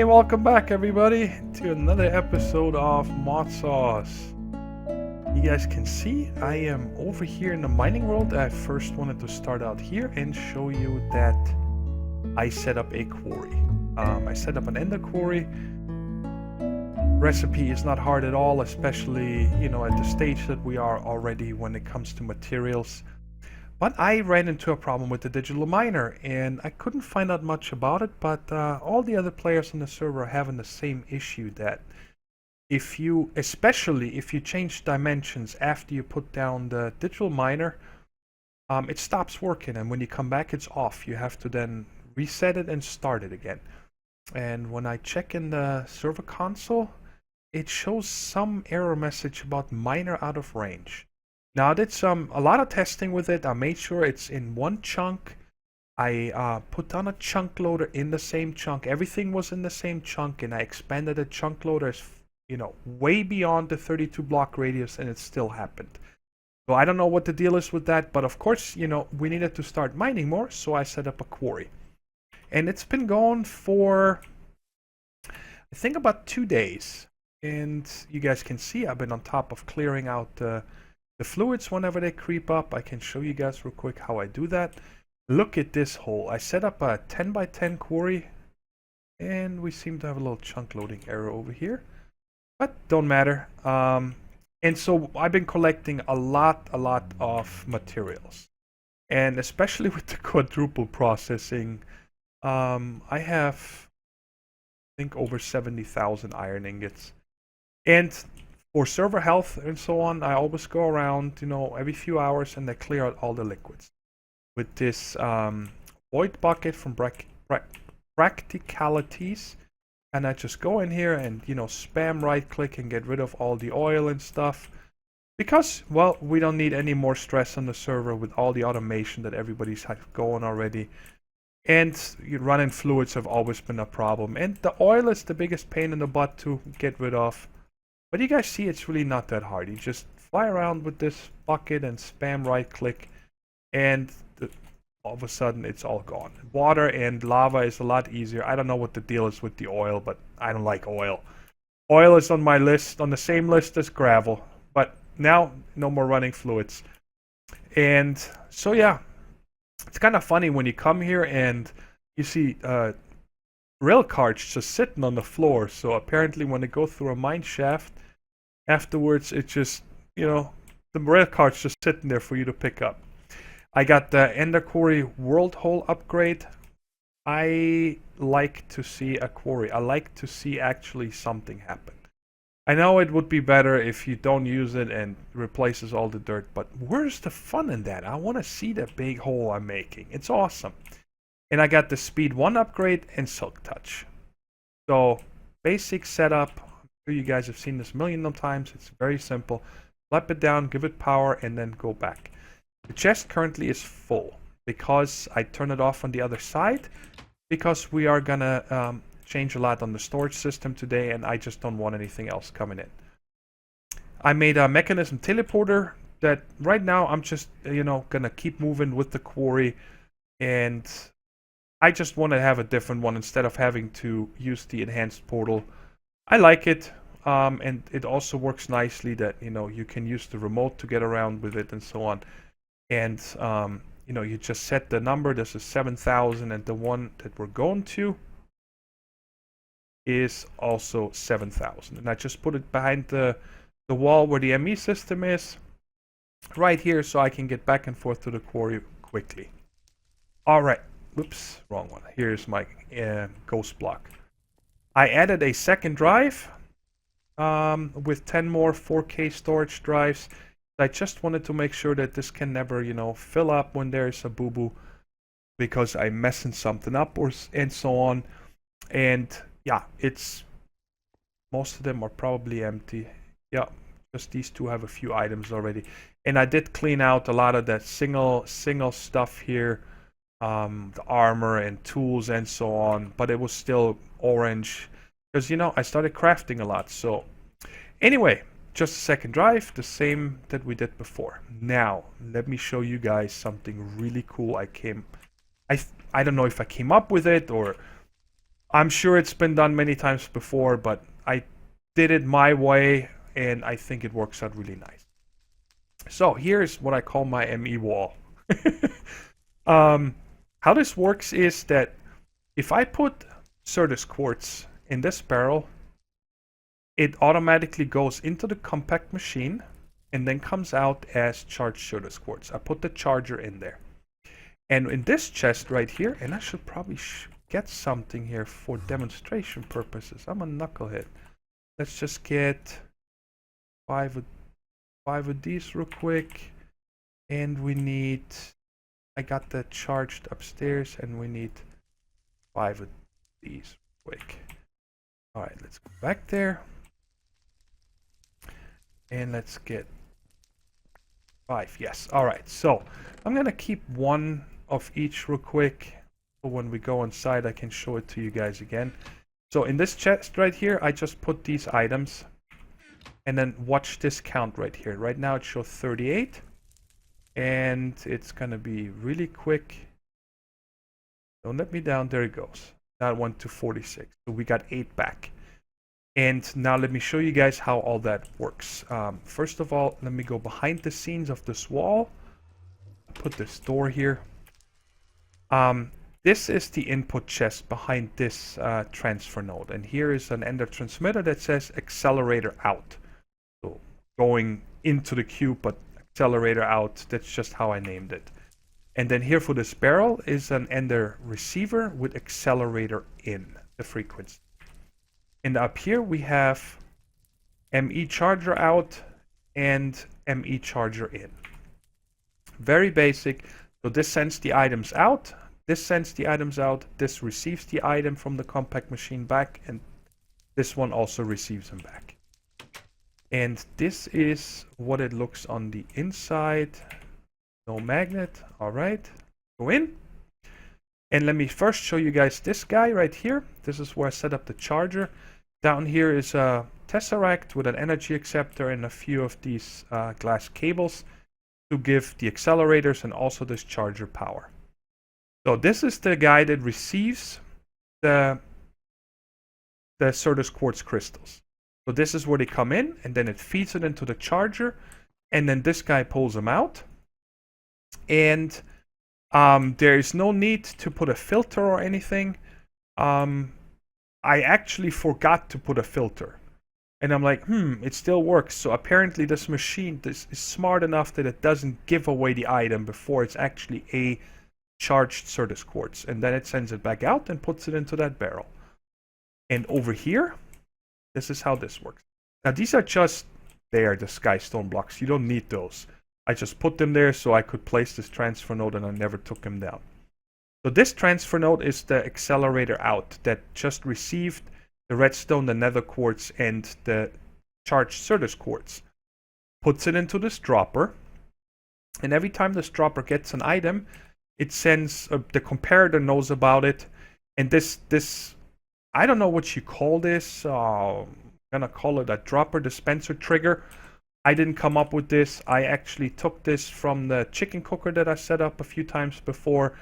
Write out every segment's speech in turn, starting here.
Hey, welcome back everybody to another episode of Modsauce. You guys can see I am over here in the mining world. I first wanted to start out here and show you that I set up a quarry. I set up an ender quarry. Recipe is not hard at all, especially, you know, at the stage that we are already when it comes to materials. But I ran into a problem with the digital miner, and I couldn't find out much about it, but all the other players on the server are having the same issue, that especially if you change dimensions after you put down the digital miner, it stops working, and when you come back it's off. You have to then reset it and start it again. And when I check in the server console, it shows some error message about miner out of range. Now I did a lot of testing with it. I made sure it's in one chunk. I put down a chunk loader in the same chunk. Everything was in the same chunk, and I expanded the chunk loaders, you know, way beyond the 32 block radius, and it still happened. So I don't know what the deal is with that, but of course, you know, we needed to start mining more, so I set up a quarry. And it's been going for, I think, about 2 days. And you guys can see I've been on top of clearing out the fluids whenever they creep up. I can show you guys real quick how I do that. Look at this hole. I set up a 10 by 10 quarry, and we seem to have a little chunk loading error over here, but don't matter. And so I've been collecting a lot of materials, and especially with the quadruple processing, I have, I think, over 70,000 iron ingots. And for server health and so on, I always go around, you know, every few hours and I clear out all the liquids with this void bucket from Practicalities, and I just go in here and, you know, spam right click and get rid of all the oil and stuff, because, well, we don't need any more stress on the server with all the automation that everybody's going already. And running fluids have always been a problem, and the oil is the biggest pain in the butt to get rid of. But you guys see it's really not that hard. You just fly around with this bucket and spam right click, and all of a sudden it's all gone. Water and lava is a lot easier. I don't know what the deal is with the oil, but I don't like oil. Oil is on my list, on the same list as gravel. But now, no more running fluids. And so yeah, it's kind of funny when you come here and you see rail carts just sitting on the floor. So apparently when they go through a mine shaft, afterwards it just, you know, the rail cart's just sitting there for you to pick up. I got the Ender Quarry World Hole upgrade. I like to see a quarry. I like to see actually something happen. I know it would be better if you don't use it and replaces all the dirt, but where's the fun in that? I want to see the big hole I'm making. It's awesome. And I got the Speed 1 upgrade and Silk Touch. So, basic setup. I'm sure you guys have seen this a million of times. It's very simple. Slap it down, give it power, and then go back. The chest currently is full because I turned it off on the other side, because we are gonna change a lot on the storage system today, and I just don't want anything else coming in. I made a mechanism teleporter that right now I'm just, you know, gonna keep moving with the quarry, and I just want to have a different one instead of having to use the enhanced portal. I like it, and it also works nicely that, you know, you can use the remote to get around with it and so on. And you know, you just set the number. This is 7,000, and the one that we're going to is also 7,000. And I just put it behind the wall where the ME system is, right here, so I can get back and forth to the quarry quickly. All right. Oops, wrong one. Here's my ghost block. I added a second drive with 10 more 4K storage drives. I just wanted to make sure that this can never, you know, fill up when there's a boo-boo, because I'm messing something up and so on. And yeah, most of them are probably empty. Yeah, just these two have a few items already. And I did clean out a lot of that single stuff here. The armor and tools and so on, but it was still orange because, you know, I started crafting a lot. So anyway, just a second drive, the same that we did before. Now let me show you guys something really cool. I don't know if I came up with it or I'm sure it's been done many times before, but I did it my way, and I think it works out really nice. So here's what I call my ME wall. How this works is that if I put Certus quartz in this barrel, it automatically goes into the compact machine and then comes out as charged Certus quartz. I put the charger in there. And in this chest right here, and I should probably get something here for demonstration purposes. I'm a knucklehead. Let's just get five of these real quick. And we need, I got the charged upstairs, and we need 5 of these quick. Alright, let's go back there. And let's get 5. Yes. Alright, so I'm going to keep 1 of each real quick. So when we go inside, I can show it to you guys again. So in this chest right here, I just put these items. And then watch this count right here. Right now it shows 38. And it's going to be really quick. Don't let me down. There it goes. Now it went to 46. So we got 8 back. And now let me show you guys how all that works. First of all, let me go behind the scenes of this wall. Put this door here. This is the input chest behind this transfer node. And here is an ender transmitter that says accelerator out. So going into the cube, but accelerator out. That's just how I named it. And then here for this barrel is an ender receiver with accelerator in the frequency. And up here we have ME charger out and ME charger in. Very basic. So this sends the items out. This sends the items out. This receives the item from the compact machine back. And this one also receives them back. And this is what it looks on the inside. No magnet. Alright. Go in. And let me first show you guys this guy right here. This is where I set up the charger. Down here is a tesseract with an energy acceptor and a few of these glass cables to give the accelerators and also this charger power. So this is the guy that receives the Certus quartz crystals. So this is where they come in, and then it feeds it into the charger, and then this guy pulls them out. And there is no need to put a filter or anything. I actually forgot to put a filter. And I'm like, it still works. So apparently this machine is smart enough that it doesn't give away the item before it's actually a charged Certus quartz. And then it sends it back out and puts it into that barrel. And over here, this is how this works. Now these are just there, the skystone blocks. You don't need those. I just put them there so I could place this transfer node, and I never took them down. So this transfer node is the accelerator out that just received the redstone, the nether quartz, and the charged Certus quartz. Puts it into this dropper. And every time this dropper gets an item, it sends, the comparator knows about it. And this, I don't know what you call this. I'm going to call it a dropper dispenser trigger. I didn't come up with this. I actually took this from the chicken cooker that I set up a few times before.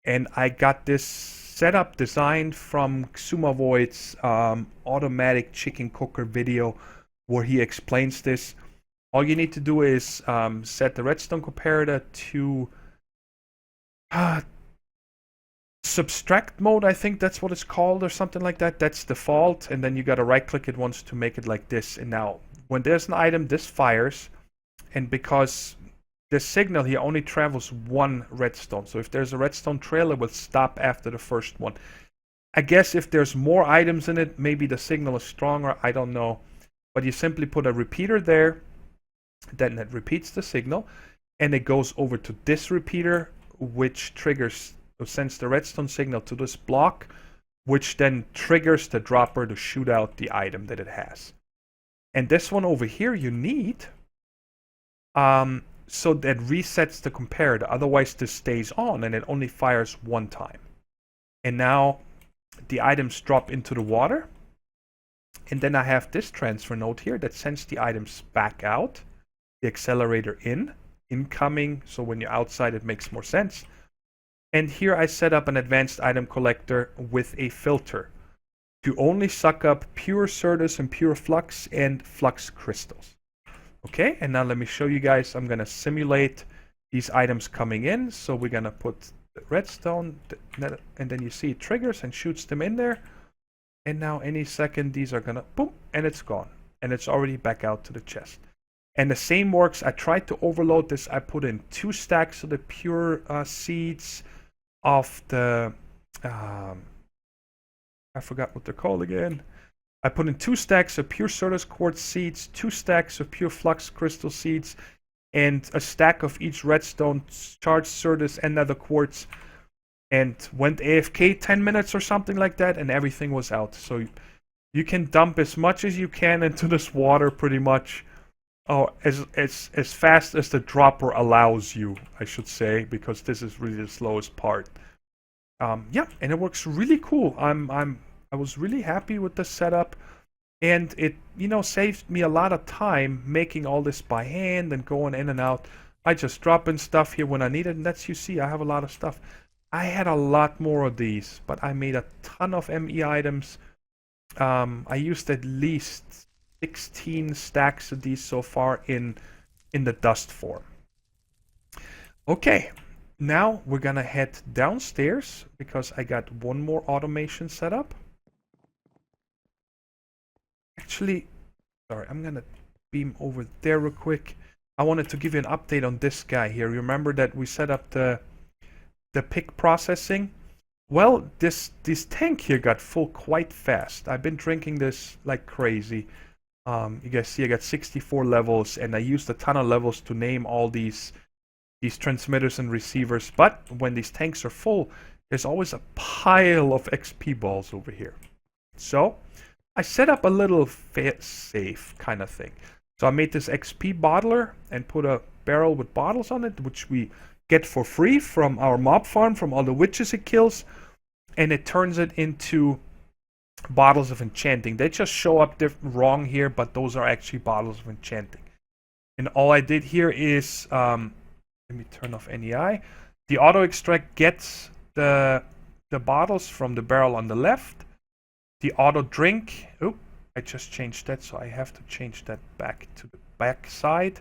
And I got this setup designed from Xumavoid's automatic chicken cooker video where he explains this. All you need to do is set the redstone comparator to subtract mode, I think that's what it's called, or something like that. That's default, and then you gotta right click it once to make it like this. And now when there's an item, this fires, and because this signal here only travels one redstone, so if there's a redstone trail, it will stop after the first one. I guess if there's more items in it, maybe the signal is stronger, I don't know. But you simply put a repeater there, then it repeats the signal, and it goes over to this repeater, which triggers, sends the redstone signal to this block, which then triggers the dropper to shoot out the item that it has. And this one over here you need, so that resets the comparator. Otherwise this stays on and it only fires one time. And now the items drop into the water. And then I have this transfer node here that sends the items back out. The accelerator in, incoming. So when you're outside it makes more sense. And here I set up an advanced item collector with a filter. to only suck up pure Certus and pure flux and flux crystals. Okay, and now let me show you guys. I'm going to simulate these items coming in. So we're going to put the redstone, and then you see it triggers and shoots them in there. And now any second, these are going to boom, and it's gone. And it's already back out to the chest. And the same works. I tried to overload this. I put in 2 stacks of the pure seeds of the... I forgot what they're called again. I put in 2 stacks of pure Certus quartz seeds, 2 stacks of pure flux crystal seeds, and a stack of each redstone, charged Certus, and nether quartz, and went AFK 10 minutes or something like that, and everything was out. So you can dump as much as you can into this water, pretty much. Oh, as fast as the dropper allows you, I should say, because this is really the slowest part. Yeah, and it works really cool. I was really happy with the setup, and it, you know, saved me a lot of time making all this by hand and going in and out. I just drop in stuff here when I need it, and that's, you see, I have a lot of stuff. I had a lot more of these, but I made a ton of ME items. I used at least 16 stacks of these so far in the dust form. Okay, now we're gonna head downstairs because I got one more automation set up. Actually, sorry, I'm gonna beam over there real quick. I wanted to give you an update on this guy here. Remember that we set up the pick processing? Well, this tank here got full quite fast. I've been drinking this like crazy. You guys see I got 64 levels, and I used a ton of levels to name all these transmitters and receivers. But when these tanks are full, there's always a pile of XP balls over here. So I set up a little safe kind of thing. So I made this XP bottler and put a barrel with bottles on it, which we get for free from our mob farm, from all the witches it kills. And it turns it into bottles of enchanting. They just show up wrong here, but those are actually bottles of enchanting. And all I did here is, let me turn off NEI. The auto extract gets the bottles from the barrel on the left. The auto drink, oh, I just changed that, so I have to change that back to the back side.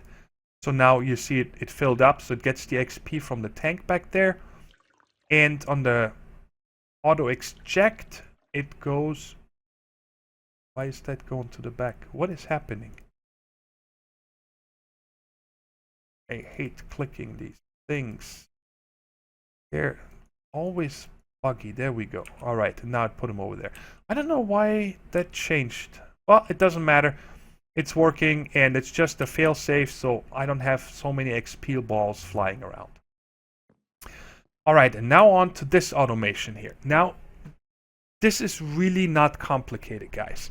So now you see it filled up, so it gets the XP from the tank back there. And on the auto extract, it goes... Why is that going to the back? What is happening? I hate clicking these things. They're always buggy. There we go. Alright, now I put them over there. I don't know why that changed. Well, it doesn't matter. It's working, and it's just a fail-safe, so I don't have so many XP balls flying around. Alright, and now on to this automation here. Now, this is really not complicated, guys.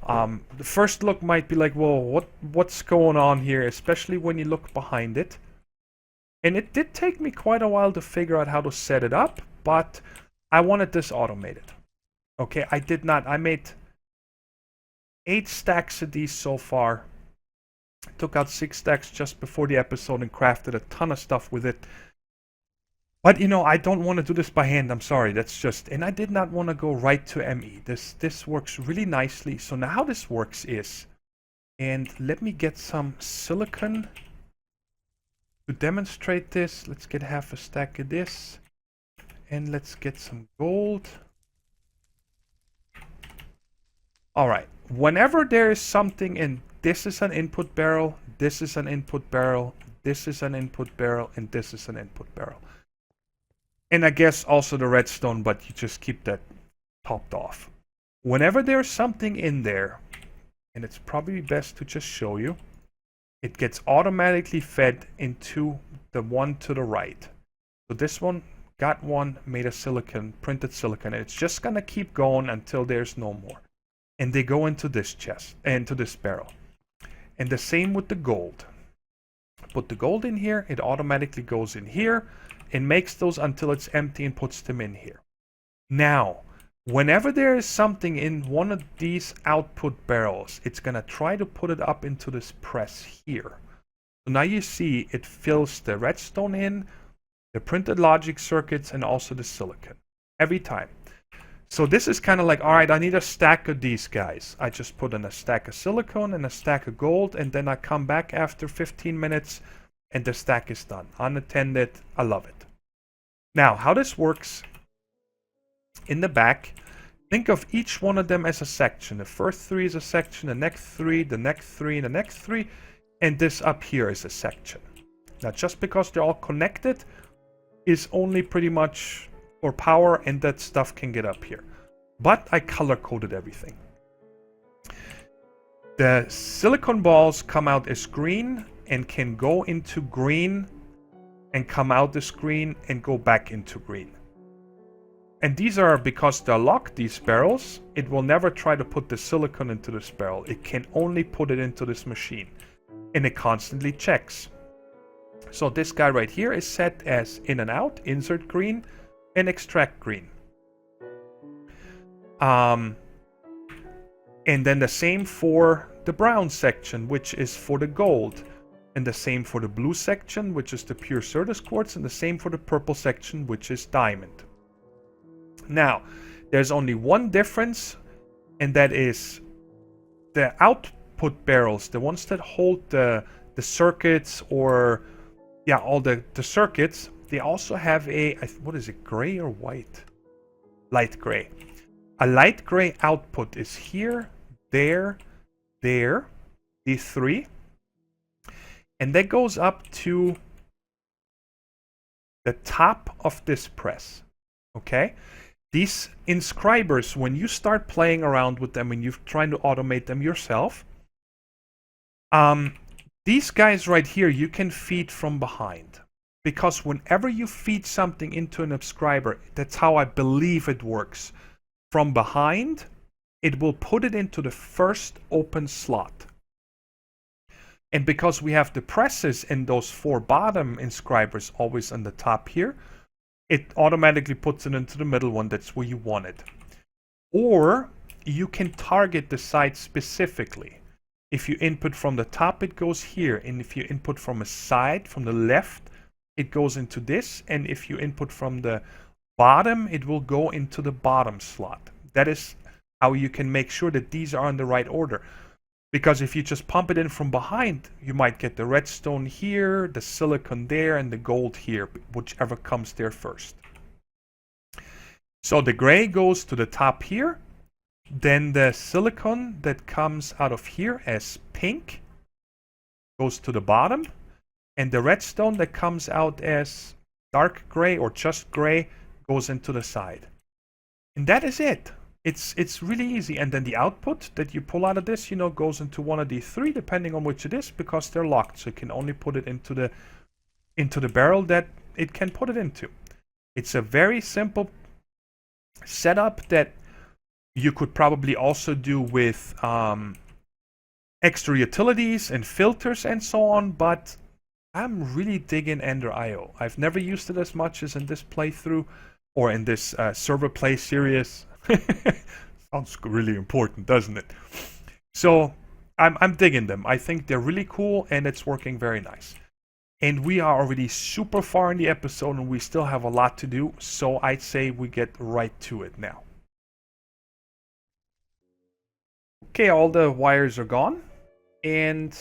The first look might be like, well, what's going on here, especially when you look behind it. And it did take me quite a while to figure out how to set it up, but I wanted this automated. Okay, I made 8 stacks of these so far. Took out 6 stacks just before the episode and crafted a ton of stuff with it. But, you know, I don't want to do this by hand. I'm sorry. That's just... And I did not want to go right to ME. This works really nicely. So now how this works is... And let me get some silicon to demonstrate this. Let's get half a stack of this. And let's get some gold. Alright. Whenever there is something in... This is an input barrel. This is an input barrel. This is an input barrel. And this is an input barrel. And I guess also the redstone, but you just keep that topped off. Whenever there's something in there, and it's probably best to just show you, it gets automatically fed into the one to the right. So this one got one, made a silicon, printed silicon, and it's just gonna keep going until there's no more. And they go into this chest, into this barrel. And the same with the gold. Put the gold in here, it automatically goes in here. It makes those until it's empty and puts them in here. Now, whenever there is something in one of these output barrels, it's going to try to put it up into this press here. So now you see it fills the redstone in, the printed logic circuits, and also the silicon. Every time. So this is kind of like, all right, I need a stack of these guys. I just put in a stack of silicon and a stack of gold, and then I come back after 15 minutes and the stack is done. Unattended. I love it. Now, how this works in the back, think of each one of them as a section. The first 3 is a section, the next 3, the next 3, and the next 3, and this up here is a section. Now, just because they're all connected is only pretty much for power, and that stuff can get up here. But I color-coded everything. The silicon balls come out as green and can go into green and come out as green and go back into green. And these are, because they're locked, these barrels, it will never try to put the silicon into this barrel. It can only put it into this machine. And it constantly checks. So this guy right here is set as in and out, insert green, and extract green. And then the same for the brown section, which is for the gold. And the same for the blue section, which is the pure Certus quartz. And the same for the purple section, which is diamond. Now, there's only one difference, and that is the output barrels, the ones that hold the circuits, or yeah, all the circuits, they also have a, what is it, gray or white? Light gray. A light gray output is here, there, these 3. And that goes up to the top of this press. Okay? These inscribers, when you start playing around with them and you're trying to automate them yourself, these guys right here, you can feed from behind. Because whenever you feed something into an inscriber, that's how I believe it works. From behind, it will put it into the first open slot. And because we have the presses and those 4 bottom inscribers always on the top here, it automatically puts it into the middle one. That's where you want it. Or you can target the site specifically. If you input from the top, it goes here. And if you input from a side, from the left, it goes into this. And if you input from the bottom, it will go into the bottom slot. That is how you can make sure that these are in the right order. Because if you just pump it in from behind, you might get the redstone here, the silicon there, and the gold here, whichever comes there first. So the gray goes to the top here. Then the silicon that comes out of here as pink goes to the bottom. And the redstone that comes out as dark gray or just gray goes into the side. And that is it. It's really easy. And then the output that you pull out of this, goes into one of these 3, depending on which it is, because they're locked. So you can only put it into the barrel that it can put it into. It's a very simple setup that you could probably also do with extra utilities and filters and so on, but I'm really digging Ender IO. I've never used it as much as in this playthrough or in this server play series. Sounds really important, doesn't it? So I'm digging them. I think they're really cool and it's working very nice. And we are already super far in the episode and we still have a lot to do. So I'd say we get right to it now. Okay, all the wires are gone. And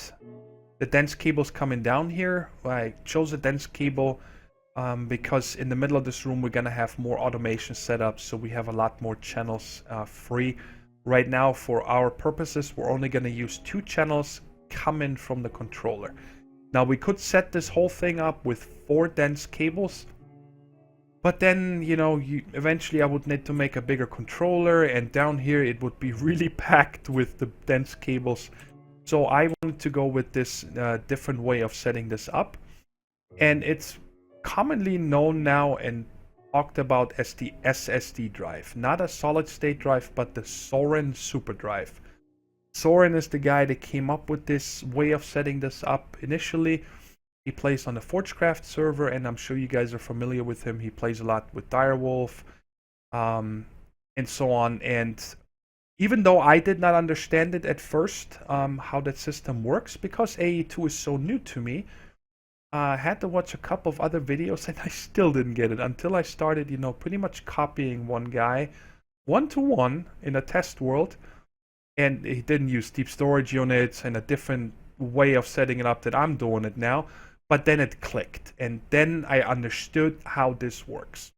the dense cable's coming down here. I chose a dense cable because in the middle of this room we're going to have more automation set up, so we have a lot more channels free. Right now, for our purposes, we're only going to use 2 channels coming from the controller. Now, we could set this whole thing up with 4 dense cables, but then, eventually I would need to make a bigger controller, and down here it would be really packed with the dense cables. So I wanted to go with this different way of setting this up, and it's commonly known now and talked about as the SSD drive. Not a solid state drive, but the Soaryn super drive. Soaryn is the guy that came up with this way of setting this up initially. He plays on the Forgecraft server, and I'm sure you guys are familiar with him. He plays a lot with Direwolf, and so on. And even though I did not understand it at first, how that system works, because AE2 is so new to me, I had to watch a couple of other videos and I still didn't get it until I started, pretty much copying one guy one-to-one in a test world, and it didn't use deep storage units and a different way of setting it up that I'm doing it now, but then it clicked, and then I understood how this works.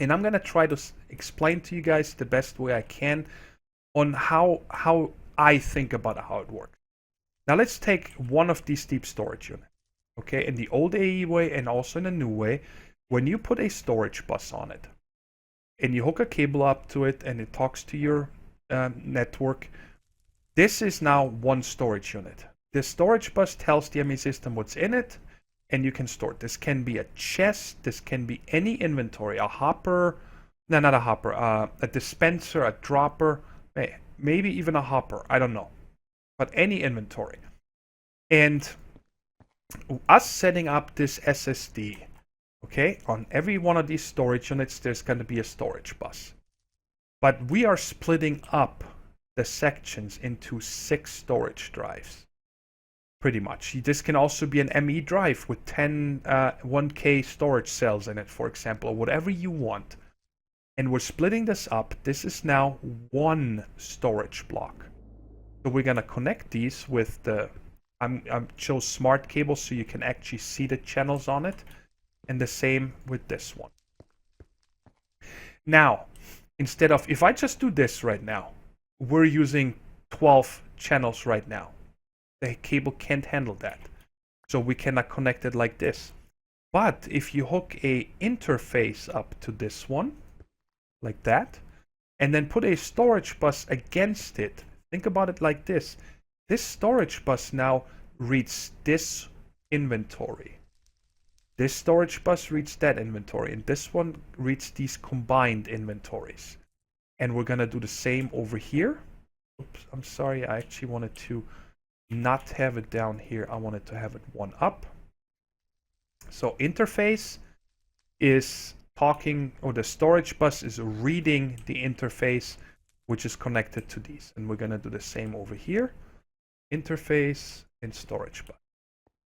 And I'm gonna try to explain to you guys the best way I can on how I think about how it works. Now let's take one of these deep storage units. Okay, in the old AE way and also in the new way, when you put a storage bus on it and you hook a cable up to it and it talks to your network, this is now one storage unit. The storage bus tells the ME system what's in it, and you can store it. This can be a chest, this can be any inventory, a hopper, no, not a hopper, a dispenser, a dropper, maybe even a hopper, I don't know, but any inventory. And us setting up this SSD, okay, on every one of these storage units, there's going to be a storage bus. But we are splitting up the sections into 6 storage drives. Pretty much. This can also be an ME drive with 10 1K storage cells in it, for example, or whatever you want. And we're splitting this up. This is now one storage block. So we're gonna connect these with the I'm chose smart cables so you can actually see the channels on it, and the same with this one. Now, instead of, if I just do this right now, we're using 12 channels right now. The cable can't handle that, so we cannot connect it like this. But if you hook a interface up to this one, like that, and then put a storage bus against it, think about it like this. This storage bus now reads this inventory. This storage bus reads that inventory, and this one reads these combined inventories. And we're gonna do the same over here. Oops, I'm sorry, I actually wanted to not have it down here. I wanted to have it one up. So interface is talking, or the storage bus is reading the interface which is connected to these, and we're going to do the same over here. Interface and storage bus.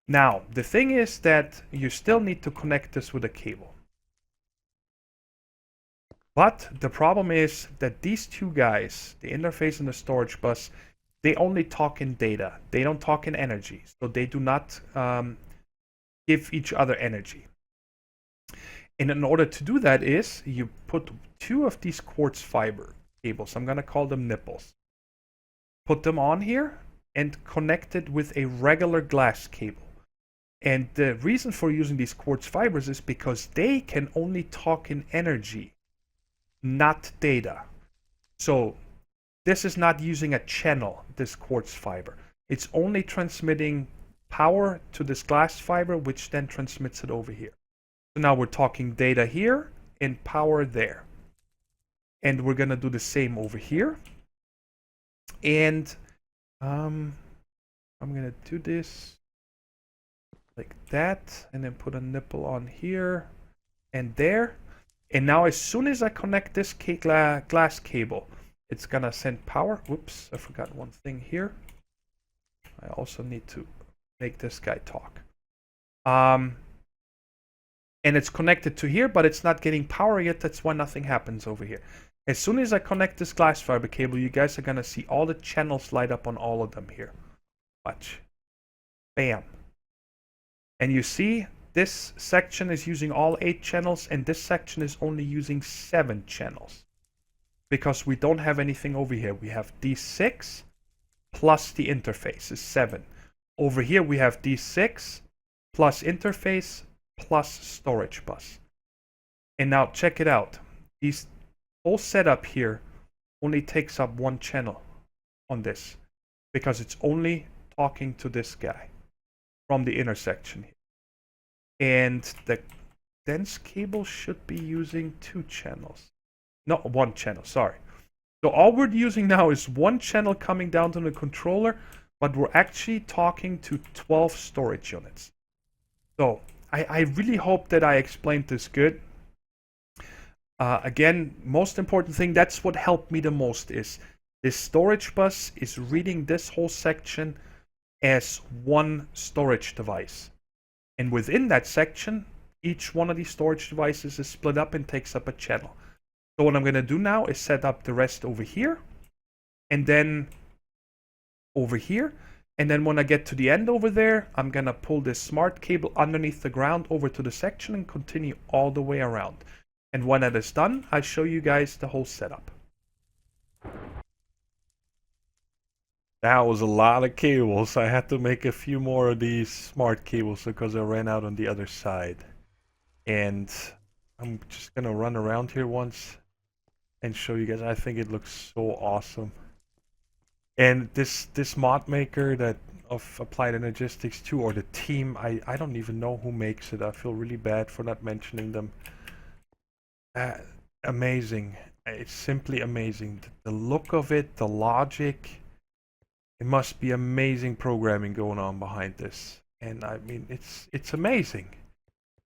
Now the thing is that you still need to connect this with a cable, but the problem is that these two guys, the interface and the storage bus, they only talk in data. They don't talk in energy. So they do not give each other energy. And in order to do that is you put 2 of these quartz fiber cables. I'm going to call them nipples. Put them on here and connect it with a regular glass cable. And the reason for using these quartz fibers is because they can only talk in energy, not data. So this is not using a channel, this quartz fiber. It's only transmitting power to this glass fiber, which then transmits it over here. So now we're talking data here and power there. And we're going to do the same over here. And I'm going to do this like that, and then put a nipple on here and there. And now as soon as I connect this glass cable, it's gonna send power. Whoops, I forgot one thing here. I also need to make this guy talk. And it's connected to here, but it's not getting power yet. That's why nothing happens over here. As soon as I connect this glass fiber cable, you guys are gonna see all the channels light up on all of them here. Watch. Bam. And you see, this section is using all 8 channels, and this section is only using 7 channels. Because we don't have anything over here. We have D6 plus the interface is 7. Over here we have D6 plus interface plus storage bus. And now check it out. This whole setup here only takes up 1 channel on this, because it's only talking to this guy from the intersection here. And the dense cable should be using 2 channels. No, 1 channel, sorry. So all we're using now is 1 channel coming down to the controller, but we're actually talking to 12 storage units. So I really hope that I explained this good. Again, most important thing, that's what helped me the most, is this storage bus is reading this whole section as 1 storage device. And within that section, each one of these storage devices is split up and takes up a channel. So what I'm going to do now is set up the rest over here, and then over here. And then when I get to the end over there, I'm going to pull this smart cable underneath the ground over to the section and continue all the way around. And when that is done, I'll show you guys the whole setup. That was a lot of cables. I had to make a few more of these smart cables because I ran out on the other side. And I'm just going to run around here once and show you guys. I think it looks so awesome. And this mod maker that of Applied Energistics 2, or the team, I don't even know who makes it. I feel really bad for not mentioning them. Amazing. It's simply amazing. The look of it, the logic. It must be amazing programming going on behind this. And I mean, it's amazing.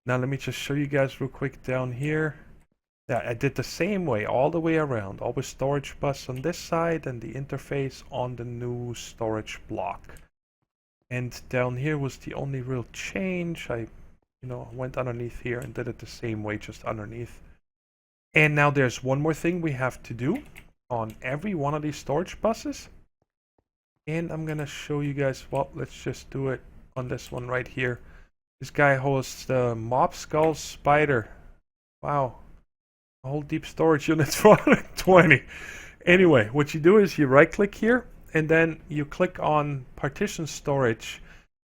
Now let me just show you guys real quick down here. Yeah, I did the same way all the way around. Always storage bus on this side and the interface on the new storage block. And down here was the only real change. I went underneath here and did it the same way, just underneath. And now there's one more thing we have to do on every one of these storage buses. And I'm gonna show you guys, well, let's just do it on this one right here. This guy hosts the Mob Skull Spider. Wow. A whole deep storage unit for 120. Anyway, what you do is you right click here and then you click on partition storage.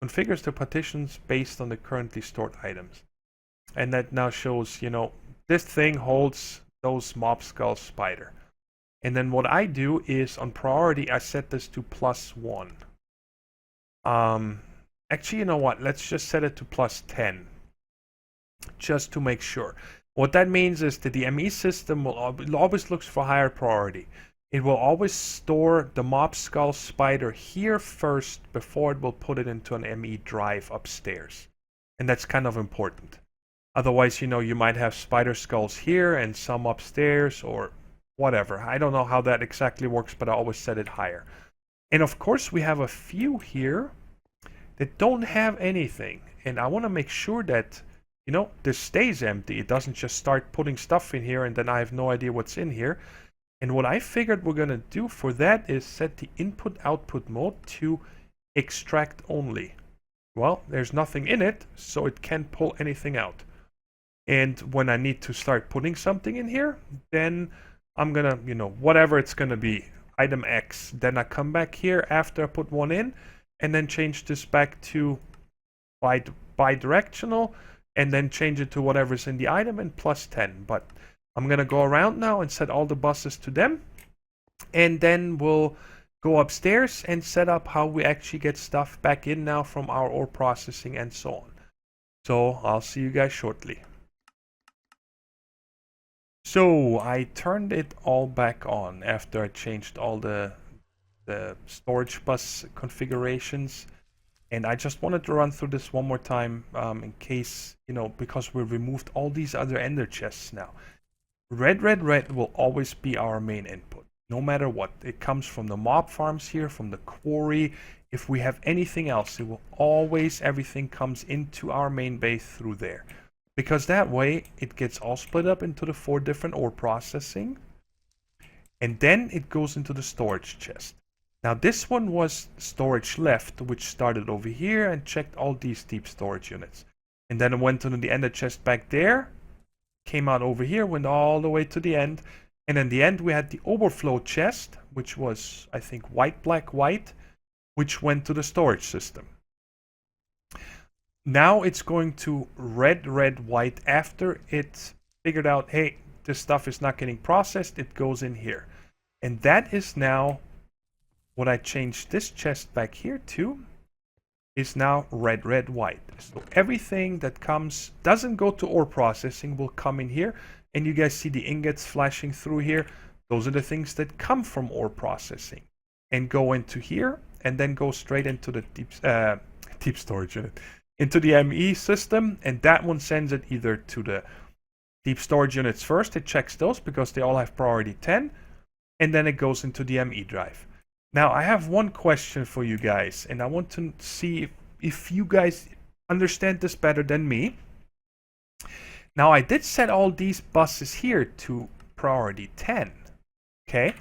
Configures the partitions based on the currently stored items. And that now shows, this thing holds those Mob Skull Spider. And then what I do is on priority, I set this to +1. Actually, you know what? Let's just set it to +10. Just to make sure. What that means is that the ME system will always look for higher priority. It will always store the Mob Skull Spider here first before it will put it into an ME drive upstairs. And that's kind of important. Otherwise, you might have spider skulls here and some upstairs or whatever. I don't know how that exactly works, but I always set it higher. And of course, we have a few here that don't have anything. And I want to make sure that this stays empty. It doesn't just start putting stuff in here and then I have no idea what's in here. And what I figured we're going to do for that is set the input-output mode to extract only. Well, there's nothing in it, so it can't pull anything out. And when I need to start putting something in here, then I'm going to, whatever it's going to be, item X. Then I come back here after I put one in and then change this back to bidirectional. And then change it to whatever's in the item and +10. But I'm going to go around now and set all the buses to them. And then we'll go upstairs and set up how we actually get stuff back in now from our ore processing and so on. So I'll see you guys shortly. So I turned it all back on after I changed all the storage bus configurations. And I just wanted to run through this one more time in case, because we removed all these other ender chests now. Red will always be our main input, no matter what. It comes from the mob farms here, from the quarry. If we have anything else, it will always, everything comes into our main base through there. Because that way, it gets all split up into the 4 different ore processing. And then it goes into the storage chest. Now this one was storage left, which started over here and checked all these deep storage units. And then it went to the ender chest back there, came out over here, went all the way to the end. And in the end we had the overflow chest, which was, I think, white, black, white, which went to the storage system. Now it's going to red, white. After it figured out, hey, this stuff is not getting processed, it goes in here. And that is now what I changed this chest back here to, is now red, white. So everything that doesn't go to ore processing will come in here. And you guys see the ingots flashing through here. Those are the things that come from ore processing and go into here and then go straight into the deep storage unit, into the ME system. And that one sends it either to the deep storage units first. It checks those because they all have priority 10. And then it goes into the ME drive. Now, I have one question for you guys, and I want to see if you guys understand this better than me. Now, I did set all these buses here to priority 10. Okay?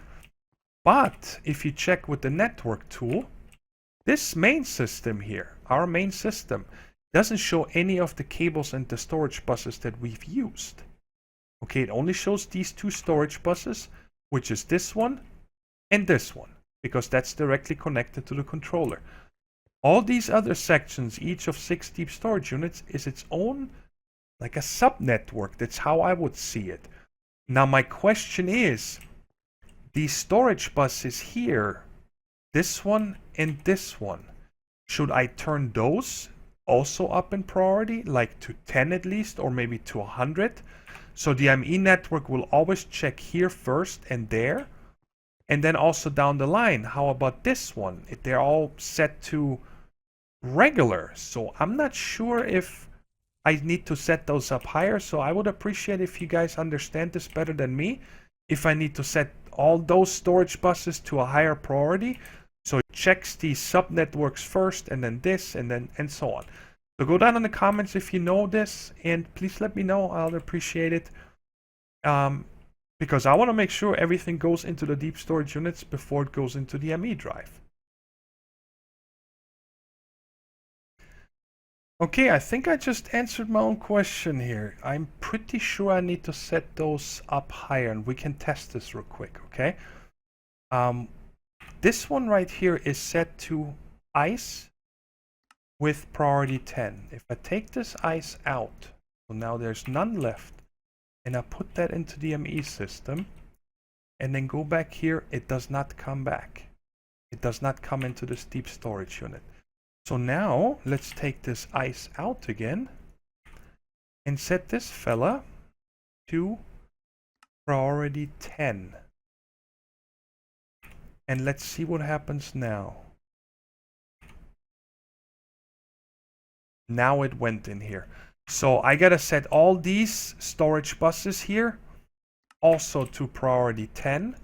But if you check with the network tool, this main system here, our main system, doesn't show any of the cables and the storage buses that we've used. Okay, it only shows these two storage buses, which is this one and this one, because that's directly connected to the controller. All these other sections, each of 6 deep storage units, is its own, like a subnetwork. That's how I would see it. Now my question is, these storage buses here, this one and this one, should I turn those also up in priority, like to 10 at least, or maybe to 100? So the ME network will always check here first and there. And then also down the line, how about this one? If they're all set to regular. So I'm not sure if I need to set those up higher. So I would appreciate if you guys understand this better than me. If I need to set all those storage buses to a higher priority. So it checks these subnetworks first and then this and so on. So go down in the comments if you know this, and please let me know. I'll appreciate it. Because I want to make sure everything goes into the deep storage units before it goes into the ME drive. Okay, I think I just answered my own question here. I'm pretty sure I need to set those up higher, and we can test this real quick, okay? This one right here is set to ice with priority 10. If I take this ice out, so now there's none left, and I put that into the ME system, and then go back here, it does not come back. It does not come into this deep storage unit. So now, let's take this ice out again, and set this fella to priority 10. And let's see what happens now. Now it went in here. So I gotta set all these storage buses here also to priority 10.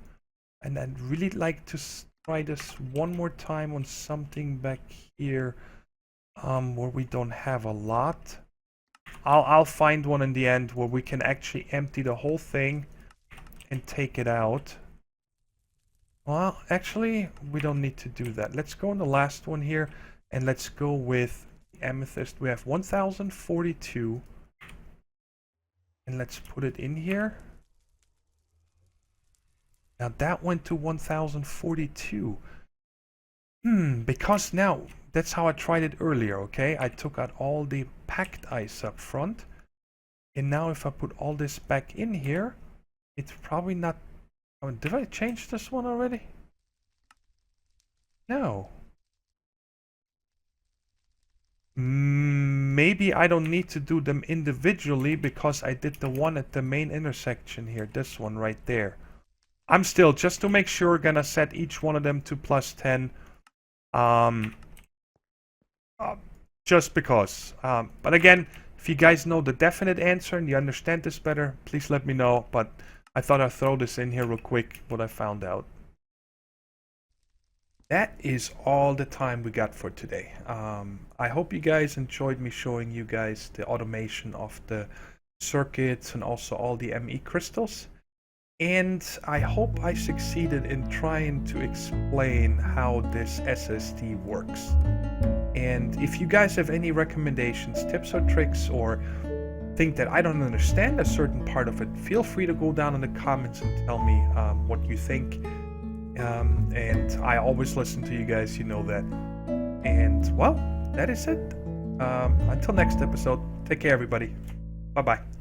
And I'd really like to try this one more time on something back here where we don't have a lot. I'll find one in the end where we can actually empty the whole thing and take it out. Well, actually, we don't need to do that. Let's go on the last one here, and let's go with amethyst. We have 1042, and let's put it in here. Now that went to 1042. Because now that's how I tried it earlier. Okay, I took out all the packed ice up front, and now if I put all this back in here, it's probably not. Oh, did I change this one already? No. Maybe I don't need to do them individually because I did the one at the main intersection here. This one right there. I'm still, just to make sure, gonna set each one of them to +10. Just because. But again, if you guys know the definite answer and you understand this better, please let me know. But I thought I'd throw this in here real quick, what I found out. That is all the time we got for today. I hope you guys enjoyed me showing you guys the automation of the circuits and also all the ME crystals. And I hope I succeeded in trying to explain how this SSD works. And if you guys have any recommendations, tips or tricks, or think that I don't understand a certain part of it, feel free to go down in the comments and tell me what you think. And I always listen to you guys, you know that. And well, that is it. Until next episode, take care everybody. Bye bye.